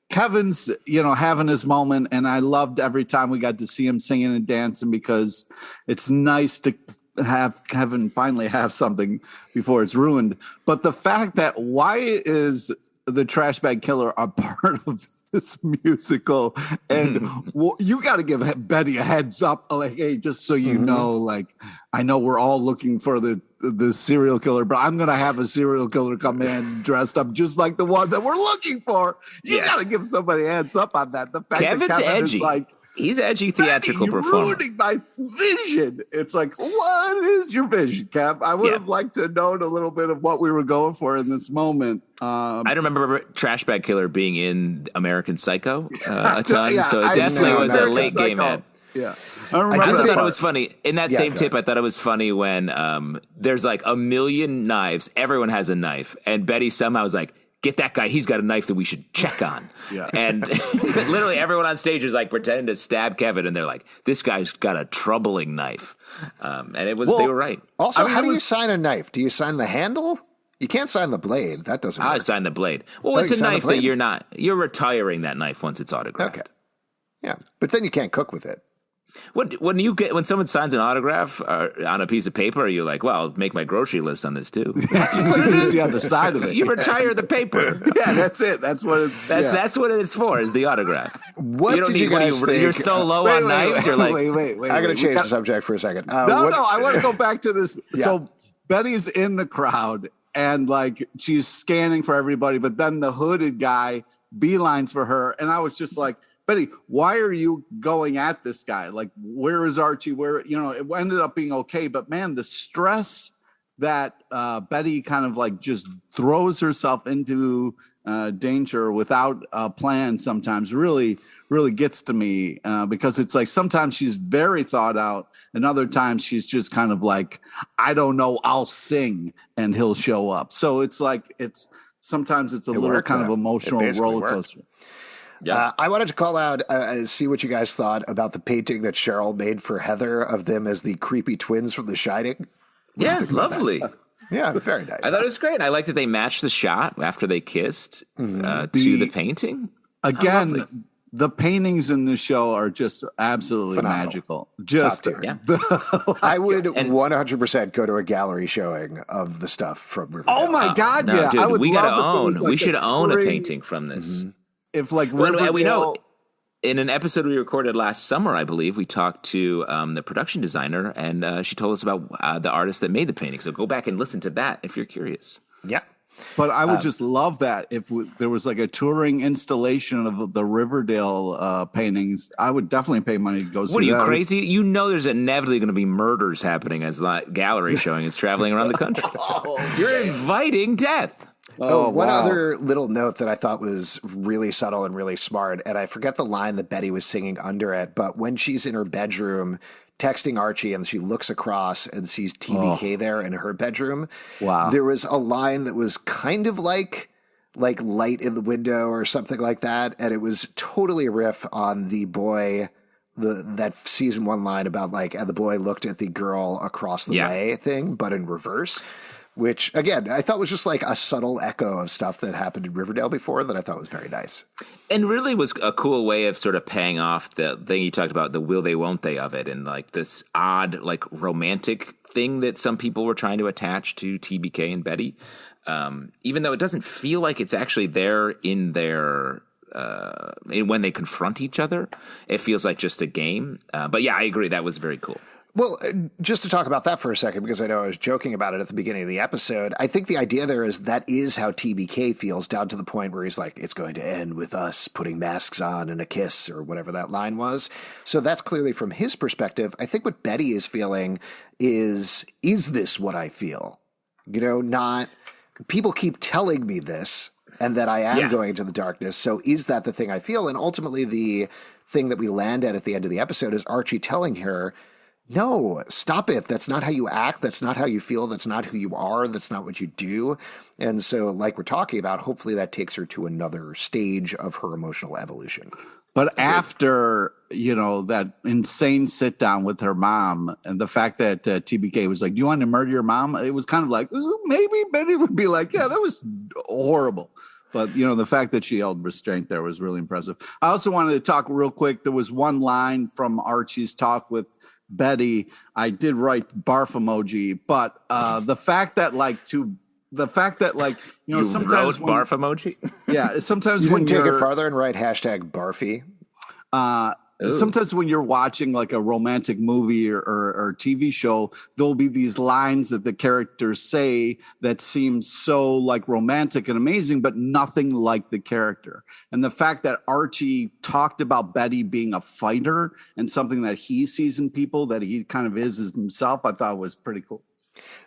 Kevin's, having his moment, and I loved every time we got to see him singing and dancing because it's nice to have Kevin finally have something before it's ruined. But the fact that why is the Trash Bag Killer a part of this musical? And you got to give Betty a heads up, like, hey, just so you know, like, I know we're all looking for the serial killer, but I'm going to have a serial killer come in dressed up just like the one that we're looking for. You got to give somebody a heads up on that. The fact Kevin's that Kevin edgy. is like, he's edgy theatrical you're performer. ruining my vision. It's like, what is your vision, Kev? I would have liked to have known a little bit of what we were going for in this moment. I remember Trash Bag Killer being in American Psycho a ton, so it I definitely was American a late Psycho. game ad. Yeah. I just thought it was funny. In that same tip, I thought it was funny when there's like a million knives. Everyone has a knife. And Betty somehow was like, get that guy. He's got a knife that we should check on. And literally everyone on stage is like pretending to stab Kevin. And they're like, this guy's got a troubling knife. And it was, they were right. Also, how do you sign a knife? Do you sign the handle? You can't sign the blade. That doesn't work. I signed the blade. Well, it's a knife that you're retiring that knife once it's autographed. Okay. Yeah. But then you can't cook with it. When someone signs an autograph on a piece of paper, are you like, well, I'll make my grocery list on this too? Use the other side of it. You retire the paper. Yeah, that's it. That's what it's. That's what it's for. Is the autograph. What did you guys think? You're so low on knives. You're like, wait. I'm going to change the subject for a second. No, I want to go back to this. Yeah. So Betty's in the crowd and like she's scanning for everybody, but then the hooded guy beelines for her, and I was just like, Betty, why are you going at this guy? Like, where is Archie? It ended up being okay. But man, the stress that Betty kind of like just throws herself into danger without a plan sometimes really, really gets to me because it's like sometimes she's very thought out and other times she's just kind of like, I don't know, I'll sing and he'll show up. So it's like, sometimes it's a little kind of emotional roller coaster. Yeah. I wanted to call out, see what you guys thought about the painting that Cheryl made for Heather of them as the creepy twins from The Shining. Yeah, lovely. Yeah, very nice. I thought it was great. I like that they matched the shot after they kissed to the painting. Again, the paintings in this show are just absolutely phenomenal. Magical. Just I would 100% go to a gallery showing of the stuff from Riverdale. Oh my God! No, yeah, dude, I would we gotta love own. If we should own a painting from this. Mm-hmm. If like Riverdale, we know in an episode we recorded last summer, I believe we talked to the production designer, and she told us about the artist that made the painting. So go back and listen to that if you're curious. Yeah. But I would just love that if there was like a touring installation of the Riverdale paintings. I would definitely pay money to go see that. What are you, crazy? You know there's inevitably going to be murders happening as the gallery showing is traveling around the country. You're inviting death. One other little note that I thought was really subtle and really smart, and I forget the line that Betty was singing under it, but when she's in her bedroom texting Archie and she looks across and sees TBK there in her bedroom, there was a line that was kind of like light in the window or something like that, and it was totally a riff on the boy, that season 1 line about like, and the boy looked at the girl across the way thing, but in reverse. Which, again, I thought was just like a subtle echo of stuff that happened in Riverdale before that I thought was very nice. And really was a cool way of sort of paying off the thing you talked about, the will they, won't they of it, and like this odd, like romantic thing that some people were trying to attach to TBK and Betty. Even though it doesn't feel like it's actually there in their when they confront each other, it feels like just a game. But yeah, I agree. That was very cool. Well, just to talk about that for a second, because I know I was joking about it at the beginning of the episode, I think the idea there is that is how TBK feels, down to the point where he's like, it's going to end with us putting masks on and a kiss, or whatever that line was. So that's clearly from his perspective. I think what Betty is feeling is this what I feel? Not people keep telling me this and that I am going to the darkness. So is that the thing I feel? And ultimately the thing that we land at the end of the episode is Archie telling her, no, stop it. That's not how you act. That's not how you feel. That's not who you are. That's not what you do. And so, like we're talking about, hopefully that takes her to another stage of her emotional evolution. But after, that insane sit down with her mom and the fact that TBK was like, do you want to murder your mom? It was kind of like, maybe Betty would be like, yeah, that was horrible. But, the fact that she held restraint there was really impressive. I also wanted to talk real quick. There was one line from Archie's talk with Betty. I did write barf emoji, but the fact that you sometimes wrote barf emoji. Yeah, sometimes you when take you're it farther and write hashtag barfy. Sometimes when you're watching like a romantic movie or TV show, there'll be these lines that the characters say that seem so like romantic and amazing, but nothing like the character. And the fact that Archie talked about Betty being a fighter and something that he sees in people that he kind of is himself, I thought was pretty cool.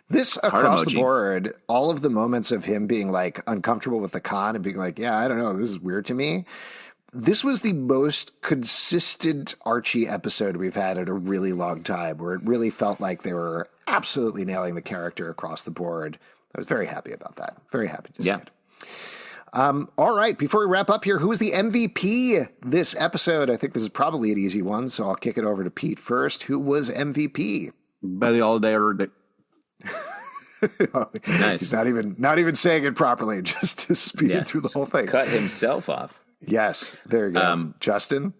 This across the board, all of the moments of him being like uncomfortable with the con and being like, yeah, I don't know, this is weird to me. This was the most consistent Archie episode we've had in a really long time, where it really felt like they were absolutely nailing the character across the board. I was very happy about that. Very happy to see it. All right, before we wrap up here, who was the MVP this episode? I think this is probably an easy one, so I'll kick it over to Pete first. Who was MVP? Betty all day or day. Nice. He's not even saying it properly, just to speed through the whole thing. Cut himself off. Yes, there you go. Justin?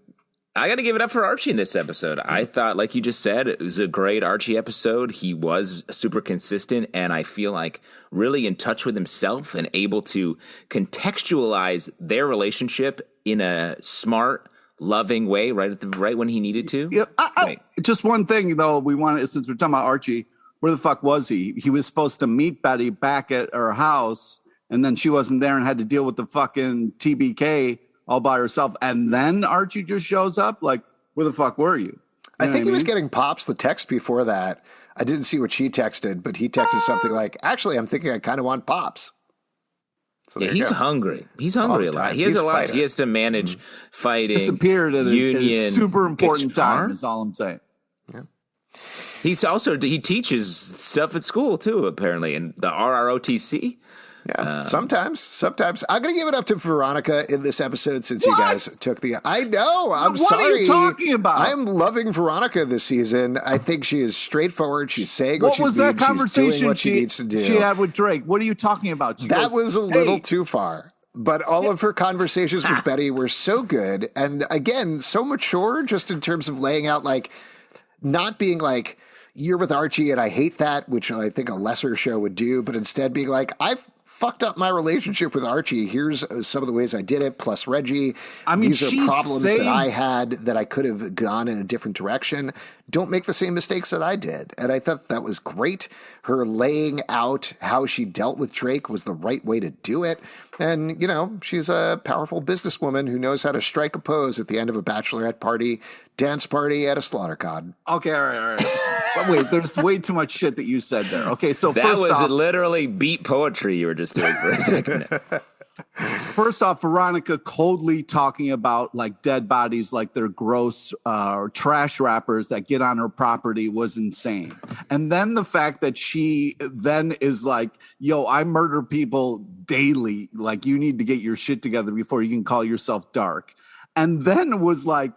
I got to give it up for Archie in this episode. I thought, like you just said, it was a great Archie episode. He was super consistent, and I feel like really in touch with himself and able to contextualize their relationship in a smart, loving way right when he needed to. Yeah, just one thing, though, since we're talking about Archie, where the fuck was he? He was supposed to meet Betty back at her house, and then she wasn't there and had to deal with the fucking TBK all by herself, and then Archie just shows up. Like, where the fuck were you? I think he was getting Pops the text before that. I didn't see what she texted, but he texted something like, actually, I'm thinking I kind of want Pops. So yeah, he's hungry. He's hungry a lot. He has a lot. He has to manage fighting. Disappeared at union, a super important time, is all I'm saying. Yeah. He teaches stuff at school, too, apparently, in the RROTC. Yeah, sometimes. I'm going to give it up to Veronica in this episode since you guys took the... I know, I'm sorry. What are you talking about? I'm loving Veronica this season. I think she is straightforward. She's saying what she's was that conversation she's doing what she needs to do. She had with Drake? What are you talking about? That was a little too far. But all of her conversations with Betty were so good. And again, so mature just in terms of laying out, like, not being like, you're with Archie and I hate that, which I think a lesser show would do, but instead being like, I've fucked up my relationship with Archie. Here's some of the ways I did it, plus Reggie. I mean, these are problems that I had that I could have gone in a different direction. Don't make the same mistakes that I did. And I thought that was great. Her laying out how she dealt with Drake was the right way to do it. And, you know, she's a powerful businesswoman who knows how to strike a pose at the end of a bachelorette party, dance party at a SlaughterCon. Okay, all right. But wait, there's way too much shit that you said there. Okay, so that first was off, literally beat poetry you were just doing for a second. First off, Veronica coldly talking about like dead bodies like they're gross or trash wrappers that get on her property was insane. And then the fact that she then is like, yo, I murder people daily. Like, you need to get your shit together before you can call yourself dark. And then was like,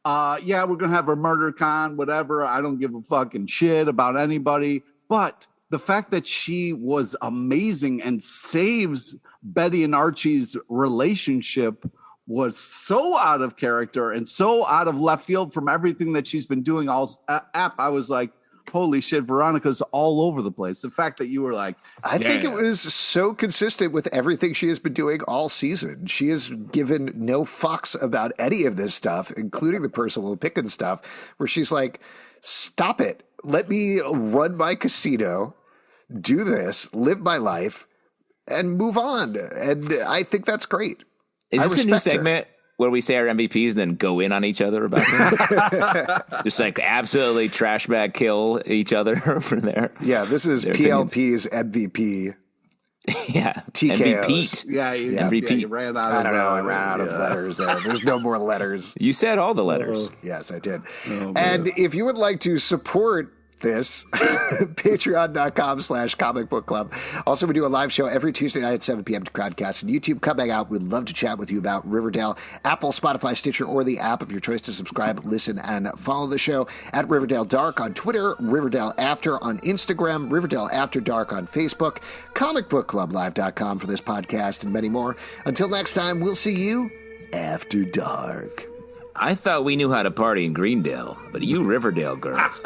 yeah, we're going to have a murder con, whatever. I don't give a fucking shit about anybody. But the fact that she was amazing and saves Betty and Archie's relationship was so out of character and so out of left field from everything that she's been doing all app. I was like, holy shit, Veronica's all over the place. The fact that you were like, I think it was so consistent with everything she has been doing all season. She has given no fucks about any of this stuff, including the Percival Pickens stuff, where she's like, stop it. Let me run my casino, do this, live my life, and move on. And I think that's great. Is this a new segment where we say our MVPs and then go in on each other about them? Just like absolutely trash bag kill each other from there. Yeah, this is PLP's MVP. Yeah. TKOs. MVP. Yeah, MVP. You ran out I don't know. I ran out of letters there. There's no more letters. You said all the letters. Yes, I did. And if you would like to support this, patreon.com/comic book club. Also, we do a live show every Tuesday night at 7 p.m. to Crowdcast and YouTube. Come hang out. We'd love to chat with you about Riverdale, Apple, Spotify, Stitcher, or the app of your choice to subscribe, listen, and follow the show at Riverdale Dark on Twitter, Riverdale After on Instagram, Riverdale After Dark on Facebook, comicbookclublive.com for this podcast, and many more. Until next time, we'll see you after dark. I thought we knew how to party in Greendale, but you Riverdale girls.